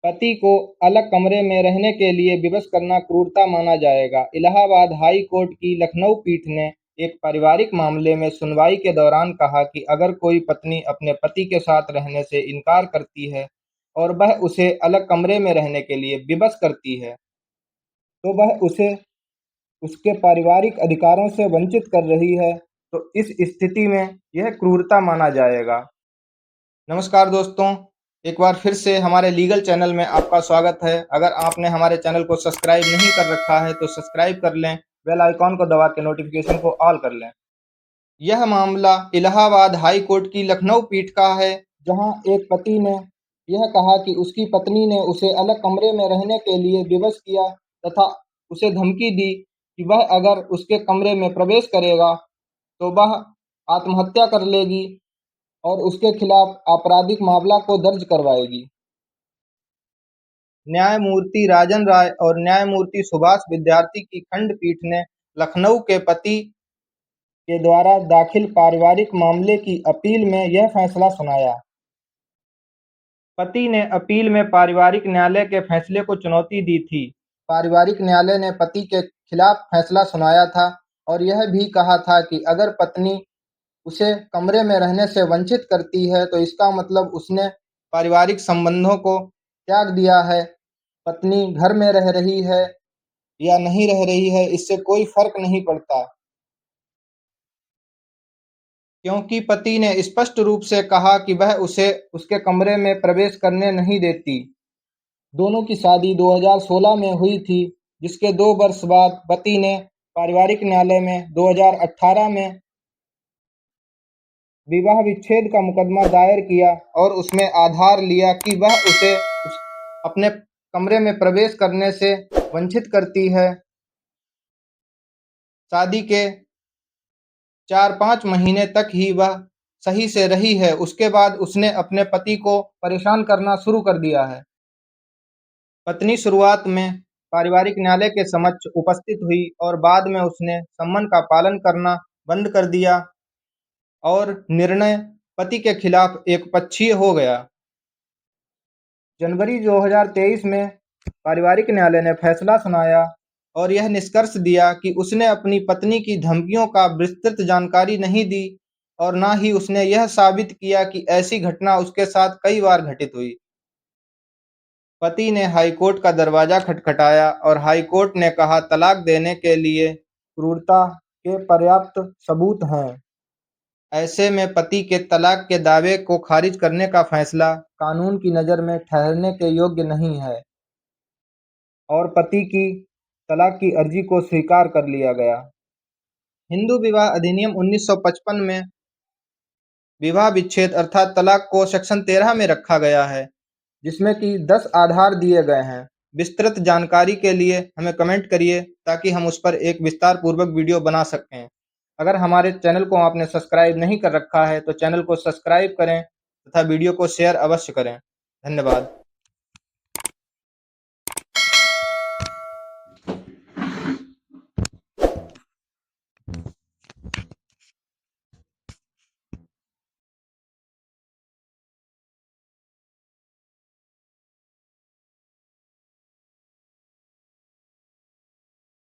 पति को अलग कमरे में रहने के लिए विवश करना क्रूरता माना जाएगा। इलाहाबाद हाई कोर्ट की लखनऊ पीठ ने एक पारिवारिक मामले में सुनवाई के दौरान कहा कि अगर कोई पत्नी अपने पति के साथ रहने से इनकार करती है और वह उसे अलग कमरे में रहने के लिए विवश करती है, तो वह उसे उसके पारिवारिक अधिकारों से वंचित कर रही है, तो इस स्थिति में यह क्रूरता माना जाएगा। नमस्कार दोस्तों, एक बार फिर से हमारे लीगल चैनल में आपका स्वागत है। अगर आपने हमारे चैनल को सब्सक्राइब नहीं कर रखा है तो सब्सक्राइब कर लें, बेल आइकॉन को दबा के नोटिफिकेशन को ऑल कर लें। यह मामला इलाहाबाद हाई कोर्ट की लखनऊ पीठ का है, जहां एक पति ने यह कहा कि उसकी पत्नी ने उसे अलग कमरे में रहने के लिए विवश किया तथा उसे धमकी दी कि वह अगर उसके कमरे में प्रवेश करेगा तो वह आत्महत्या कर लेगी और उसके खिलाफ आपराधिक मामला को दर्ज करवाएगी। न्यायमूर्ति राजन राय और न्यायमूर्ति सुभाष विद्यार्थी की खंडपीठ ने लखनऊ के पति के द्वारा दाखिल पारिवारिक मामले की अपील में यह फैसला सुनाया। पति ने अपील में पारिवारिक न्यायालय के फैसले को चुनौती दी थी। पारिवारिक न्यायालय ने पति के खिलाफ फैसला सुनाया था और यह भी कहा था कि अगर पत्नी उसे कमरे में रहने से वंचित करती है तो इसका मतलब उसने पारिवारिक संबंधों को त्याग दिया है। पत्नी घर में रह रही है या नहीं रह रही है, इससे कोई फर्क नहीं पड़ता, क्योंकि पति ने स्पष्ट रूप से कहा कि वह उसे उसके कमरे में प्रवेश करने नहीं देती। दोनों की शादी 2016 में हुई थी, जिसके 2 वर्ष बाद पति ने पारिवारिक न्यायालय में 2018 में विवाह विच्छेद का मुकदमा दायर किया और उसमें आधार लिया कि वह उसे अपने कमरे में प्रवेश करने से वंचित करती है। शादी के 4-5 महीने तक ही वह सही से रही है, उसके बाद उसने अपने पति को परेशान करना शुरू कर दिया है। पत्नी शुरुआत में पारिवारिक न्यायालय के समक्ष उपस्थित हुई और बाद में उसने सम्मन का पालन करना बंद कर दिया और निर्णय पति के खिलाफ एकपक्षीय हो गया। जनवरी 2023 में पारिवारिक न्यायालय ने फैसला सुनाया और यह निष्कर्ष दिया कि उसने अपनी पत्नी की धमकियों का विस्तृत जानकारी नहीं दी और न ही उसने यह साबित किया कि ऐसी घटना उसके साथ कई बार घटित हुई। पति ने हाईकोर्ट का दरवाजा खटखटाया और हाईकोर्ट ने कहा तलाक देने के लिए क्रूरता के पर्याप्त सबूत हैं। ऐसे में पति के तलाक के दावे को खारिज करने का फैसला कानून की नज़र में ठहरने के योग्य नहीं है और पति की तलाक की अर्जी को स्वीकार कर लिया गया। हिंदू विवाह अधिनियम 1955 में विवाह विच्छेद अर्थात तलाक को सेक्शन 13 में रखा गया है, जिसमें कि 10 आधार दिए गए हैं। विस्तृत जानकारी के लिए हमें कमेंट करिए ताकि हम उस पर एक विस्तार पूर्वक वीडियो बना सकें। अगर हमारे चैनल को आपने सब्सक्राइब नहीं कर रखा है तो चैनल को सब्सक्राइब करें तथा वीडियो को शेयर अवश्य करें। धन्यवाद।